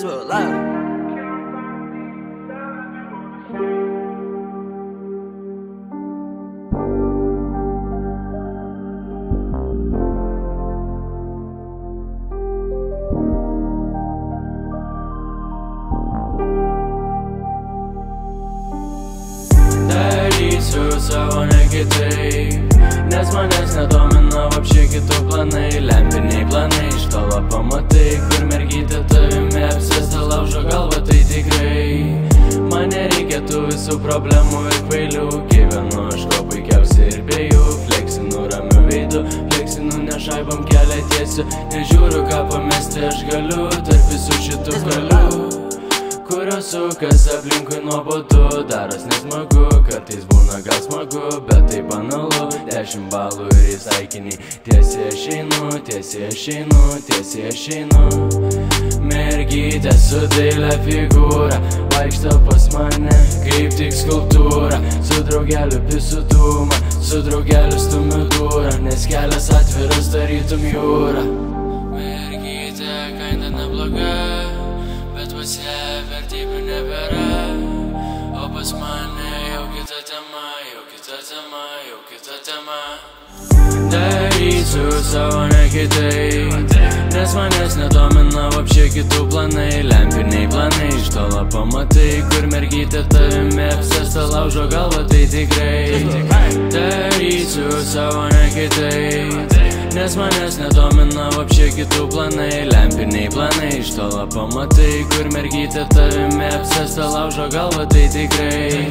This real loud. Darysiu savo ne kitaip, nes manęs nedomina вообще kitų planai. Lempiniai planai, iš tolo pamatai, kur mergytė tavimi apsėsta, laužo galvą, tai tikrai. Man nereikia tų visų problemų ir kvailių, gyvenu aš kuo puikiausiai ir be jų. Fleksinu ramiu veidu, fleksinu nešaibam kelią tiesiu, nežiūriu ką pamesti aš galiu tarp visų šitų kalių, kurios sukas aplinkui nuobodu, daros nesmagu, kartais būna gal smagu, bet tai banalu. 10 balų ir į taikinį, tiesiai aš einu, tiesiai aš einu, tiesiai aš einu. Mergytė su dailė figūra, vaikšto pas mane kaip tik skulptūra, su draugeliu pisu dūmą, su draugeliu stumiu durą, nes kelias atviras tarytum jūra. Mergytė kaina nebloga, bet pas ją vertybių nebėra, o pas mane jau kita tema, jau kita tema, jau kita tema. Darysiu savo ne kitaip, nes manęs nedomina вообще kitų planai. Lempiniai planai, iš tolo pamatai, kur mergytė tavimi apsėsta, laužo galvą, tai tikrai. Darysiu savo ne kitaip, nes manęs nedomina вообще kitų planai. Lempiniai planai, iš tolo pamatai, kur mergytė tavimi apsėsta, laužo galvą, tai tikrai.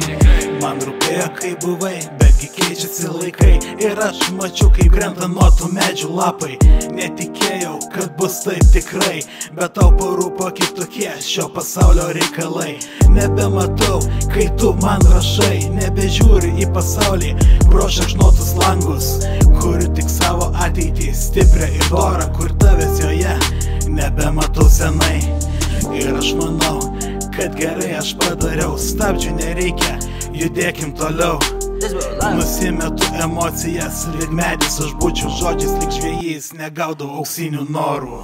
Man rūpėjo, kai buvai, betgi keičiasi laikai, ir aš mačiau, kaip krenta nuo tų medžių lapai. Netikėjau, kad bus taip tikrai, bet tau parūpo kitokie šio pasaulio reikalai. Nebematau, kai tu man rašai, nebežiūri į pasaulį pro šakšnotus langus, kuriu tik savo ateitį, stiprią ir dorą, kur tavęs joje nebematau senai. Ir aš manau, kad gerai aš padariau, stabdžių nereikia, judėkim toliau. Nusimetu emocijas, lyg medis aš būčiau žodžiais, lyg žvejys, negaudau auksinių norų.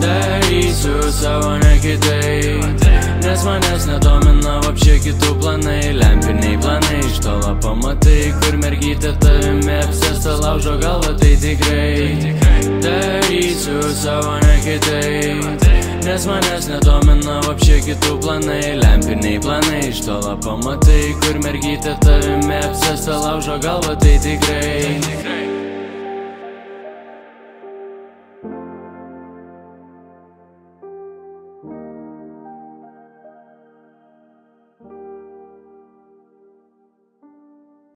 Darysiu savo ne kitaip, nes manęs nedomina вообще kitų planai. Lempiniai planai, iš tolo pamatai, kur mergytė tavimi apsėsta, laužo galvą, tai tikrai. Darysiu savo ne kitaip, nes manęs nedomina вообще kitų planai. Lempiniai planai, iš tolo pamatai, kur mergytė tavimi apsėsta, laužo galvą, tai tikrai.